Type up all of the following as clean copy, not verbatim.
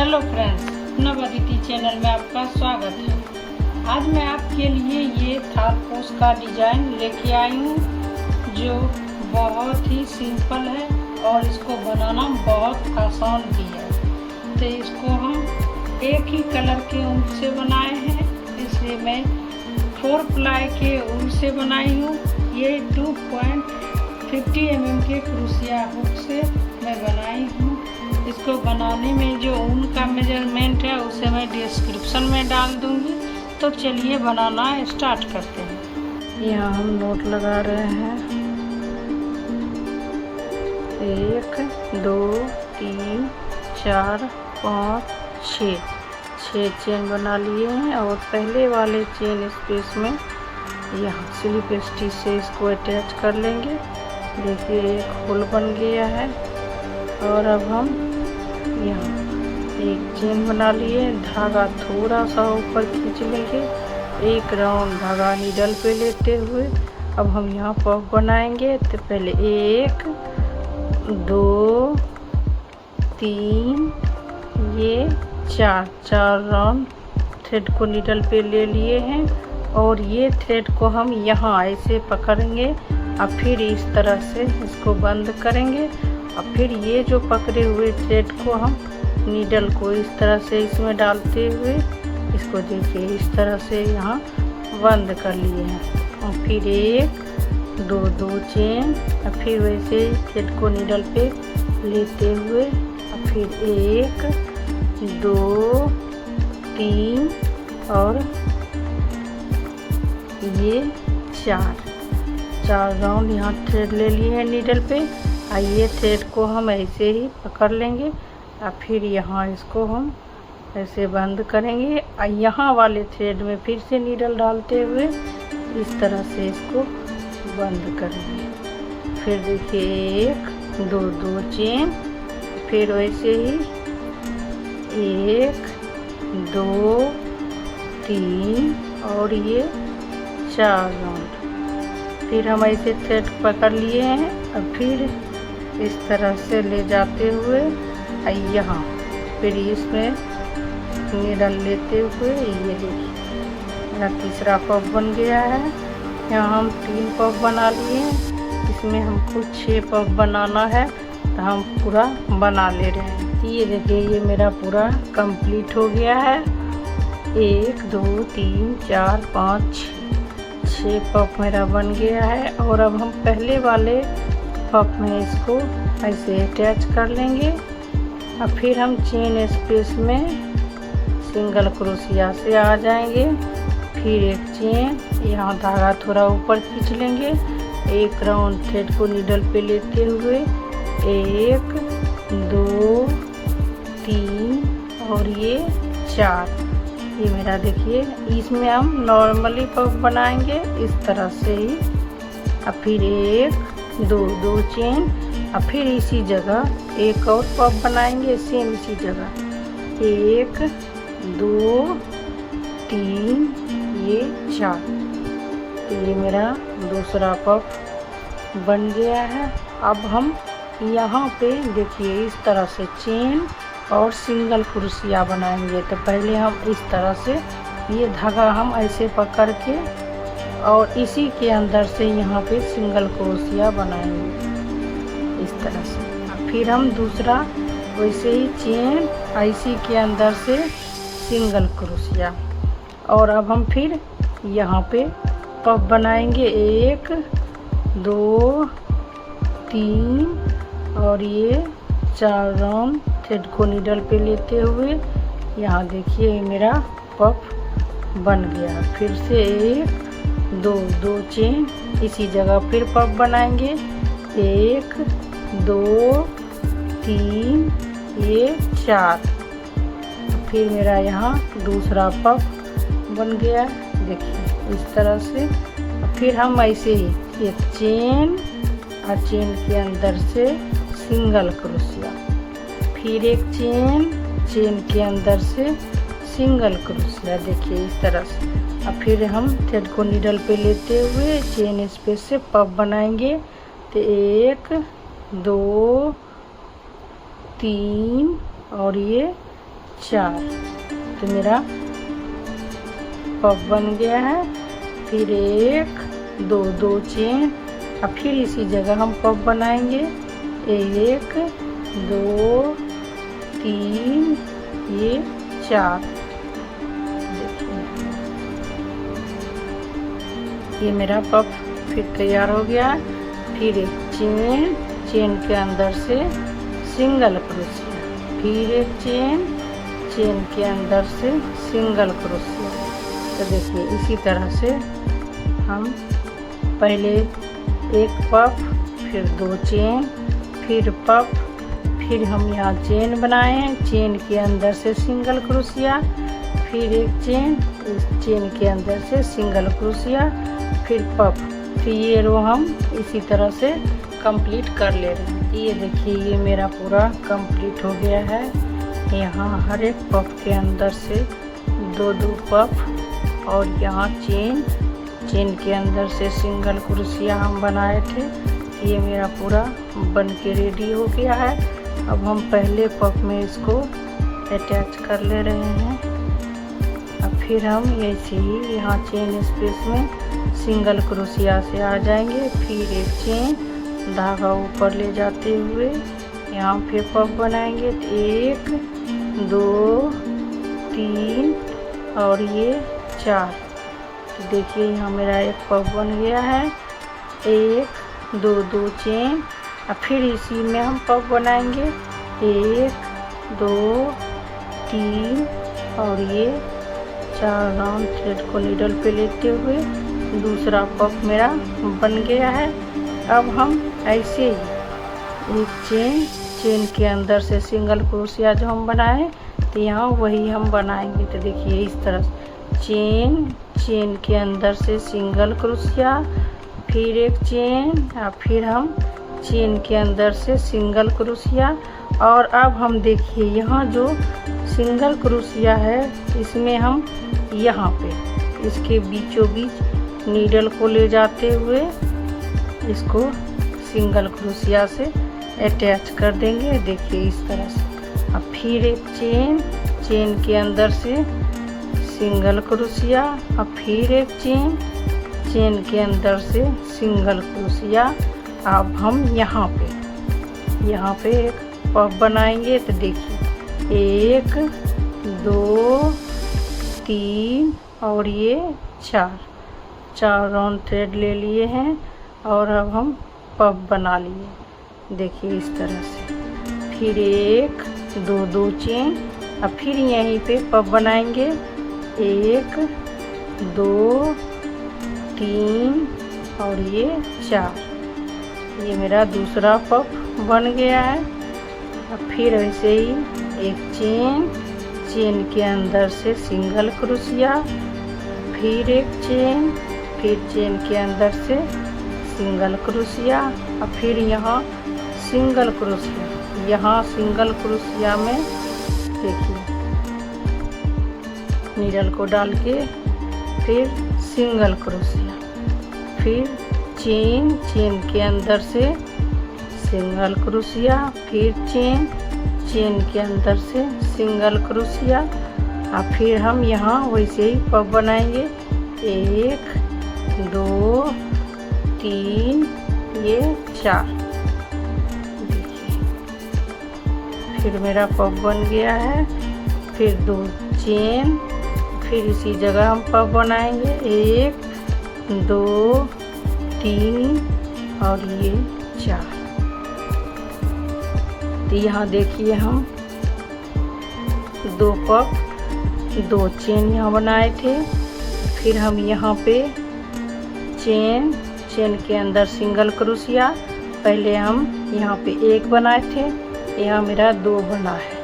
Hello friends, नवअदिति channel में आपका स्वागत है। आज मैं आपके लिए ये थालपोश का डिज़ाइन लेके आई हूँ जो बहुत ही सिंपल है और इसको बनाना बहुत आसान भी है। तो इसको हम एक ही कलर के ऊन से बनाए हैं, इसलिए मैं 4 प्लाई के ऊन से बनाई हूँ। ये 2.50 mm के क्रोशिया हुक से मैं बनाई हूँ। इसको बनाने में जो ऊन का मेजरमेंट है उसे मैं डिस्क्रिप्शन में डाल दूंगी। तो चलिए बनाना स्टार्ट करते हैं। यहाँ हम नोट लगा रहे हैं। 1 2 3 4 5 6 चेन बना लिए हैं और पहले वाले चेन स्पेस में यहाँ स्लिप स्टिच से इसको अटैच कर लेंगे। देखिए एक होल बन गया है और अब हम यहाँ एक चेन बना लिए। धागा थोड़ा सा ऊपर खींच लेंगे, एक राउंड धागा नीडल पे लेते हुए अब हम यहाँ पफ बनाएंगे। तो पहले 1 2 3 ये 4 राउंड थ्रेड को नीडल पे ले लिए हैं और ये थ्रेड को हम यहाँ ऐसे पकड़ेंगे और फिर इस तरह से इसको बंद करेंगे और फिर ये जो पकड़े हुए थ्रेड को हम नीडल को इस तरह से इसमें डालते हुए इसको देखिए इस तरह से यहाँ बंद कर लिए हैं। और फिर 1 2 चेन और फिर वैसे ही थ्रेड को नीडल पे लेते हुए और फिर 1 2 3 और ये 4 राउंड यहाँ थ्रेड ले लिए हैं नीडल पे। ये थ्रेड को हम ऐसे ही पकड़ लेंगे और फिर यहाँ इसको हम ऐसे बंद करेंगे और यहाँ वाले थ्रेड में फिर से नीडल डालते हुए इस तरह से इसको बंद करेंगे। फिर देखिए 1 2 चेन, फिर वैसे ही 1 2 3 और ये 4 राउंड फिर हम ऐसे थ्रेड पकड़ लिए हैं और फिर इस तरह से ले जाते हुए यहाँ फिर इसमें नीडल लेते हुए ये देखिए मेरा तीसरा पफ बन गया है। यहाँ हम 3 पफ बना लिए हैं, इसमें हमको 6 पफ बनाना है तो हम पूरा बना ले रहे हैं। ये देखिए ये मेरा पूरा कंप्लीट हो गया है। 1 2 3 4 5 6 पफ मेरा बन गया है और अब हम पहले वाले पफ में इसको ऐसे अटैच कर लेंगे और फिर हम चेन स्पेस में सिंगल क्रोशिया से आ जाएंगे। फिर एक चेन, यहाँ धागा थोड़ा ऊपर खींच लेंगे, एक राउंड थ्रेड को नीडल पे लेते हुए 1 2 3 और ये 4। ये मेरा देखिए इसमें हम नॉर्मली पफ बनाएंगे इस तरह से ही और फिर 1 2 चेन और फिर इसी जगह एक और पफ बनाएंगे सेम इसी जगह 1 2 3 ये 4। ये मेरा दूसरा पफ बन गया है। अब हम यहाँ पे देखिए इस तरह से चेन और सिंगल क्रोशिया बनाएंगे। तो पहले हम इस तरह से ये धागा हम ऐसे पकड़ के और इसी के अंदर से यहाँ पे सिंगल क्रोशिया बनाएंगे इस तरह से। फिर हम दूसरा वैसे ही चेन इसी के अंदर से सिंगल क्रोशिया और अब हम फिर यहाँ पे पफ बनाएंगे 1 2 3 और ये 4 राउंड थ्रेड को नीडल पे लेते हुए यहाँ देखिए मेरा पफ बन गया। फिर से 1 2 चेन इसी जगह फिर पफ बनाएंगे 1 2 3 ये 4। फिर मेरा यहाँ दूसरा पफ बन गया देखिए इस तरह से। फिर हम ऐसे ही एक चेन और चेन के अंदर से सिंगल क्रोशिया, फिर एक चेन के अंदर से सिंगल क्रोशिया देखिए इस तरह से। अब फिर हम थ्रेड को नीडल पे लेते हुए चेन स्पेस से पफ बनाएंगे। तो 1 2 3 और ये 4। तो मेरा पफ बन गया है। फिर 1 2 2 चेन, अब फिर इसी जगह हम पफ बनाएंगे। 1 2 3 ये 4। देखिए ये मेरा पफ फिर तैयार हो गया। फिर एक चेन, चेन के अंदर से सिंगल क्रोशिया, फिर एक चेन, चेन के अंदर से सिंगल क्रोशिया। तो देखिए इसी तरह से हम पहले एक पफ, फिर 2 चेन, फिर पफ, फिर हम यहाँ चेन बनाए हैं, चेन के अंदर से सिंगल क्रोशिया, फिर एक चेन, इस चेन के अंदर से सिंगल क्रोशिया, फिर पफ। तो ये रो हम इसी तरह से कंप्लीट कर ले रहे हैं। ये देखिए ये मेरा पूरा कंप्लीट हो गया है। यहाँ हर एक पफ के अंदर से 2 2 पफ और यहाँ चेन, चेन के अंदर से सिंगल क्रोशिया हम बनाए थे। ये मेरा पूरा बन के रेडी हो गया है। अब हम पहले पफ में इसको अटैच कर ले रहे हैं। अब फिर हम ऐसे ही यहाँ चेन स्पेस में सिंगल क्रोशिया से आ जाएंगे। फिर एक चेन, धागा ऊपर ले जाते हुए यहाँ फिर पफ बनाएंगे। 1 2 3 और ये 4। तो देखिए यहाँ मेरा एक पफ बन गया है। 1 2 2 चेन, और फिर इसी में हम पफ बनाएंगे। 1 2 3 और ये 4 राउंड थ्रेड को नीडल पे लेते हुए दूसरा पफ मेरा बन गया है। अब हम ऐसे ही एक चेन, चेन के अंदर से सिंगल क्रोशिया जो हम बनाए तो यहाँ वही हम बनाएंगे। तो देखिए इस तरह चेन, चेन के अंदर से सिंगल क्रोशिया, फिर एक चेन, और फिर हम चेन के अंदर से सिंगल क्रोशिया। और अब हम देखिए यहाँ जो सिंगल क्रोशिया है इसमें हम यहाँ पे इसके बीचों बीच नीडल को ले जाते हुए इसको सिंगल क्रोशिया से अटैच कर देंगे। देखिए इस तरह से। अब फिर एक चेन, चेन के अंदर से सिंगल क्रोशिया, अब फिर एक चेन, चेन के अंदर से सिंगल क्रोशिया। अब हम यहाँ पे एक पफ बनाएंगे। तो देखिए 1 2 3 और ये 4 राउंड थ्रेड ले लिए हैं और अब हम पफ बना लिए। देखिए इस तरह से। फिर 1 2 2 चेन, अब फिर यहीं पे पफ बनाएंगे। 1 2 3 और ये 4। ये मेरा दूसरा पफ बन गया है। अब फिर ऐसे ही एक चेन, चेन के अंदर से सिंगल क्रोशिया, फिर एक चेन, फिर चेन के अंदर से सिंगल क्रोशिया, और फिर यहाँ सिंगल क्रोशिया। यहाँ सिंगल क्रोशिया में देखिए नीडल को डाल के फिर सिंगल क्रोशिया, फिर चेन, चेन के अंदर से सिंगल क्रोशिया, फिर चेन, चेन के अंदर से सिंगल क्रोशिया, और फिर हम यहाँ वैसे ही पफ बनाएंगे। 1 2 3 ये 4। देखिए फिर मेरा पफ बन गया है। फिर 2 चेन, फिर इसी जगह हम पफ बनाएंगे। 1 2 3 और ये 4। तो यहाँ देखिए हम 2 पफ 2 चेन यहाँ बनाए थे। फिर हम यहाँ पे चेन, चेन के अंदर सिंगल क्रोशिया, पहले हम यहाँ पे 1 बनाए थे, यहाँ मेरा 2 बना है।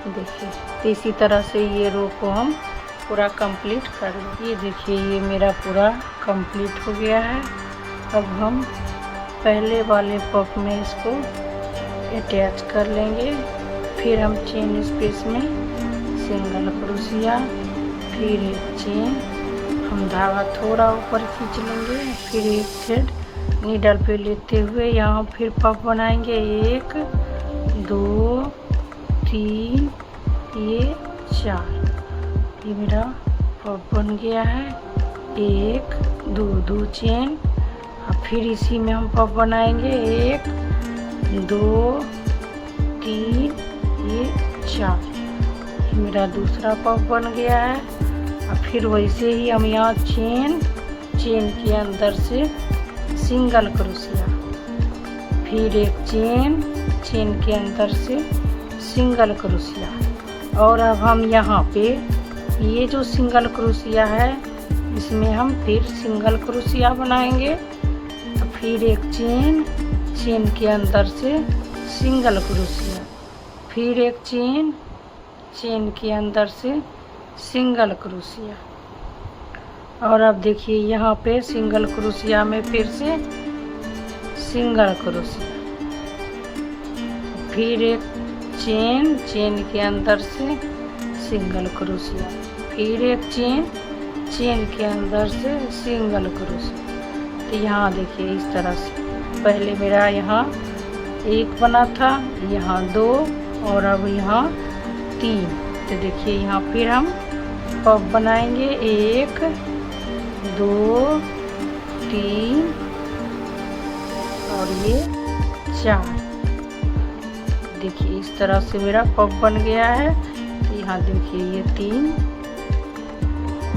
देखिए तो इसी तरह से ये रो को हम पूरा कंप्लीट कर लें। ये देखिए ये मेरा पूरा कंप्लीट हो गया है। अब हम पहले वाले पफ में इसको अटैच कर लेंगे। फिर हम चेन स्पेस में सिंगल क्रोशिया, फिर एक चेन, हम धागा थोड़ा ऊपर खींच लेंगे, फिर एक थ्रेड नीडल पे लेते हुए यहाँ फिर पफ बनाएंगे। 1 2 3 ये 4। ये मेरा पफ बन गया है। 1 2 2 चेन। अब फिर इसी में हम पफ बनाएंगे। 1 2 3 ये 4। ये मेरा दूसरा पफ बन गया है। अब फिर वैसे ही हम यहाँ चेन के अंदर से सिंगल क्रोशिया, फिर एक चेन के अंदर से सिंगल क्रोशिया। और अब हम यहाँ पे ये जो सिंगल क्रोशिया है इसमें हम फिर सिंगल क्रोशिया बनाएंगे। फिर एक चेन के अंदर से सिंगल क्रोशिया, फिर एक चेन के अंदर से सिंगल क्रोशिया। और अब देखिए यहाँ पे सिंगल क्रोशिया में फिर से सिंगल क्रोशिया, फिर एक चेन के अंदर से सिंगल क्रोशिया, फिर एक चेन के अंदर से सिंगल क्रोशिया। तो यहाँ देखिए इस तरह से पहले मेरा यहाँ 1 बना था, यहाँ 2 और अब यहाँ 3। तो देखिए यहाँ फिर हम पफ बनाएंगे। 1 2 3 और ये 4। देखिए इस तरह से मेरा पफ बन गया है। तो यहाँ देखिए ये 3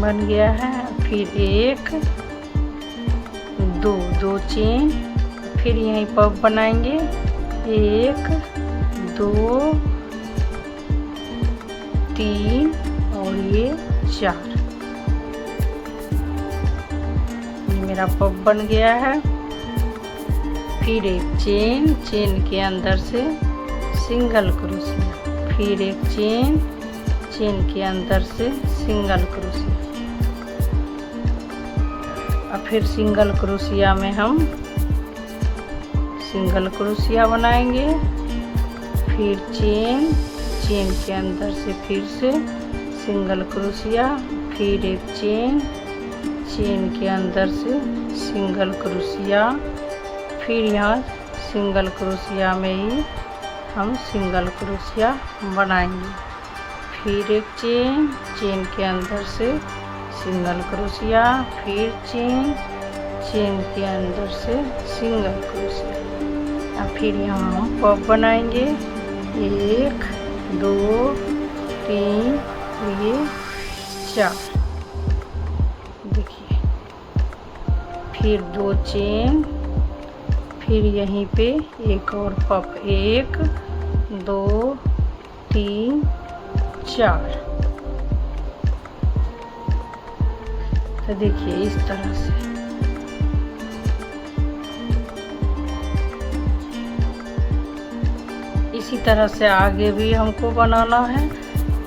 बन गया है। फिर 1 2 चेन, फिर यहीं पफ बनाएंगे। 1 2 3 और ये 4। ये मेरा पफ बन गया है। फिर एक चेन के अंदर से सिंगल क्रोशिया, फिर एक चेन के अंदर से सिंगल क्रोशिया। और फिर सिंगल क्रोशिया में हम सिंगल क्रोशिया बनाएंगे। फिर चेन के अंदर से फिर से सिंगल क्रोशिया, फिर एक चेन के अंदर से सिंगल क्रोशिया। फिर यहाँ सिंगल क्रोशिया में ही हम सिंगल क्रोशिया बनाएंगे। फिर एक चेन के अंदर से सिंगल क्रोशिया, फिर चेन के अंदर से सिंगल क्रोशिया। और फिर यहाँ हम पफ बनाएंगे। 1 2 3 ये 4। देखिए फिर 2 चेन, फिर यहीं पे एक और पफ। 1 2 3 4। तो देखिए इस तरह से इसी तरह से आगे भी हमको बनाना है।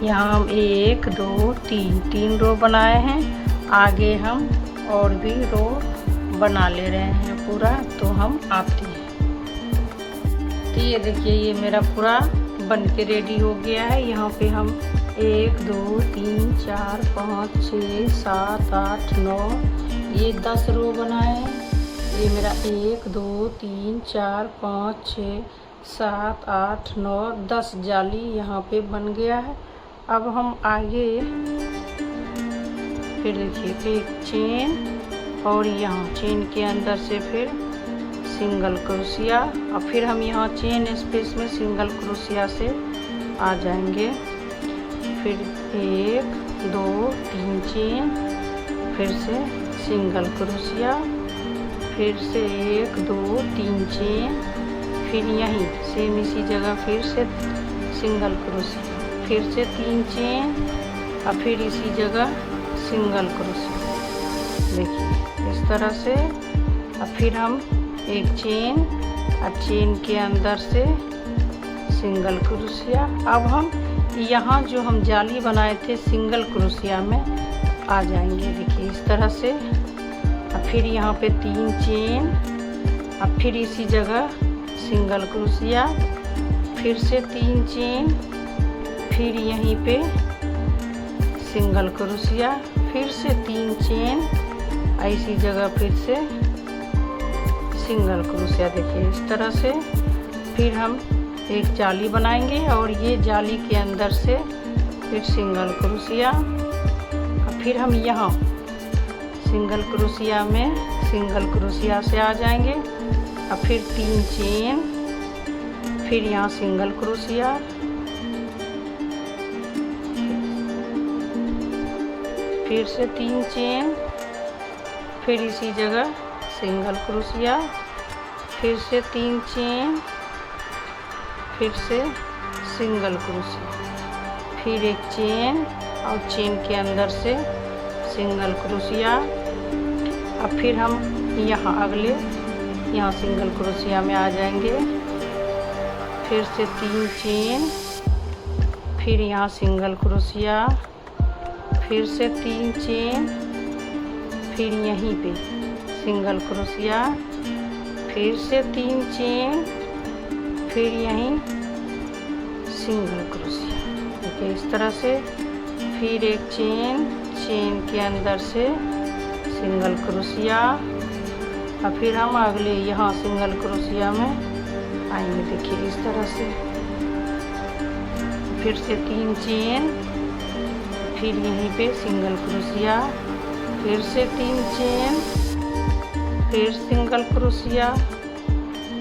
यहाँ हम 1 2 3 रो बनाए हैं। आगे हम और भी रो बना ले रहे हैं पूरा, तो हम आते हैं। तो ये देखिए ये मेरा पूरा बन के रेडी हो गया है। यहाँ पे हम 1 2 3 4 5 6 7 8 9 ये 10 रो बनाए हैं। ये मेरा 1 2 3 4 5 6 7 8 9 10 जाली यहाँ पे बन गया है। अब हम आगे फिर देखिए एक चेन और यहाँ चेन के अंदर से फिर सिंगल क्रोशिया, और फिर हम यहाँ चेन स्पेस में सिंगल क्रोशिया से आ जाएंगे। फिर 1 2 3 चेन, फिर से सिंगल क्रोशिया, फिर से 1 2 3 चेन, फिर यहीं सेम इसी जगह फिर से सिंगल क्रोशिया, फिर से 3 चेन और फिर इसी जगह सिंगल क्रोशिया। देखिए इस तरह से। और फिर हम एक चेन और चेन के अंदर से सिंगल क्रोशिया। अब हम यहाँ जो हम जाली बनाए थे सिंगल क्रोशिया में आ जाएंगे। देखिए इस तरह से। और फिर यहाँ पे 3 चेन और फिर इसी जगह सिंगल क्रोशिया, फिर से 3 चेन, फिर यहीं पे सिंगल क्रोशिया, फिर से 3 चेन, ऐसी जगह फिर से सिंगल क्रोशिया। देखिए इस तरह से। फिर हम एक जाली बनाएंगे और ये जाली के अंदर से फिर सिंगल क्रोशिया, और फिर हम यहाँ सिंगल क्रोशिया में सिंगल क्रोशिया से आ जाएंगे, और फिर 3 चेन, फिर यहाँ सिंगल क्रोशिया, फिर से 3 चेन, फिर इसी जगह सिंगल क्रोशिया, फिर से 3 चेन, फिर से सिंगल क्रोशिया, फिर एक चेन और चेन के अंदर से सिंगल क्रोशिया, अब फिर हम यहाँ अगले यहाँ सिंगल क्रोशिया में आ जाएंगे, फिर से 3 चेन, फिर यहाँ सिंगल क्रोशिया, फिर से 3 चेन, फिर यहीं पे सिंगल क्रोशिया, फिर से 3 चेन, फिर यहीं सिंगल क्रोशिया। देखिए इस तरह से, फिर एक चेन, चेन के अंदर से सिंगल क्रोशिया, और फिर हम अगले यहाँ सिंगल क्रोशिया में आएंगे। देखिए इस तरह से, फिर से 3 चेन, फिर यहीं पे सिंगल क्रोशिया, फिर से 3 चेन, फिर सिंगल क्रोशिया,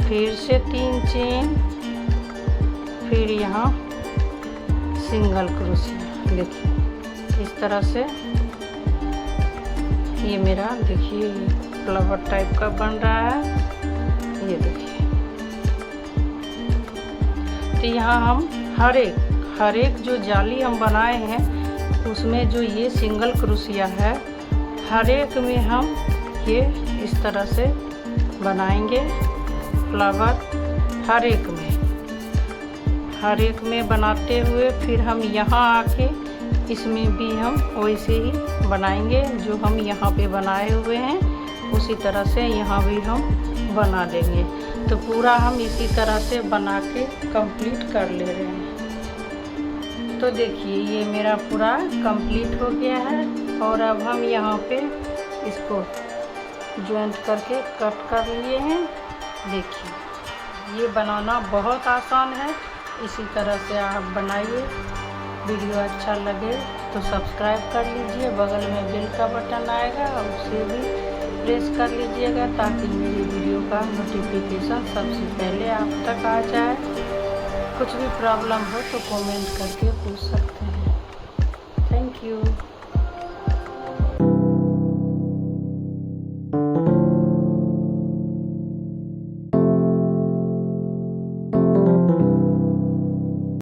फिर से 3 चेन, फिर यहाँ सिंगल क्रोशिया। देखिए इस तरह से ये मेरा देखिए ये फ्लावर टाइप का बन रहा है। ये देखिए, तो यहाँ हम हर एक जो जाली हम बनाए हैं उसमें जो ये सिंगल क्रोशिया है, हर एक में हम ये इस तरह से बनाएंगे फ्लावर। हर एक में बनाते हुए फिर हम यहाँ आके इसमें भी हम वैसे ही बनाएंगे, जो हम यहाँ पे बनाए हुए हैं उसी तरह से यहाँ भी हम बना लेंगे। तो पूरा हम इसी तरह से बना के कंप्लीट कर ले रहे हैं। तो देखिए ये मेरा पूरा कंप्लीट हो गया है, और अब हम यहाँ पे इसको जॉइंट करके कट कर लिए हैं। देखिए ये बनाना बहुत आसान है, इसी तरह से आप बनाइए। वीडियो अच्छा लगे तो सब्सक्राइब कर लीजिए, बगल में बेल का बटन आएगा उसे भी प्रेस कर लीजिएगा, ताकि मेरी वीडियो का नोटिफिकेशन सबसे पहले आप तक आ जाए। कुछ भी प्रॉब्लम हो तो कमेंट करके पूछ सकते हैं। Thank you.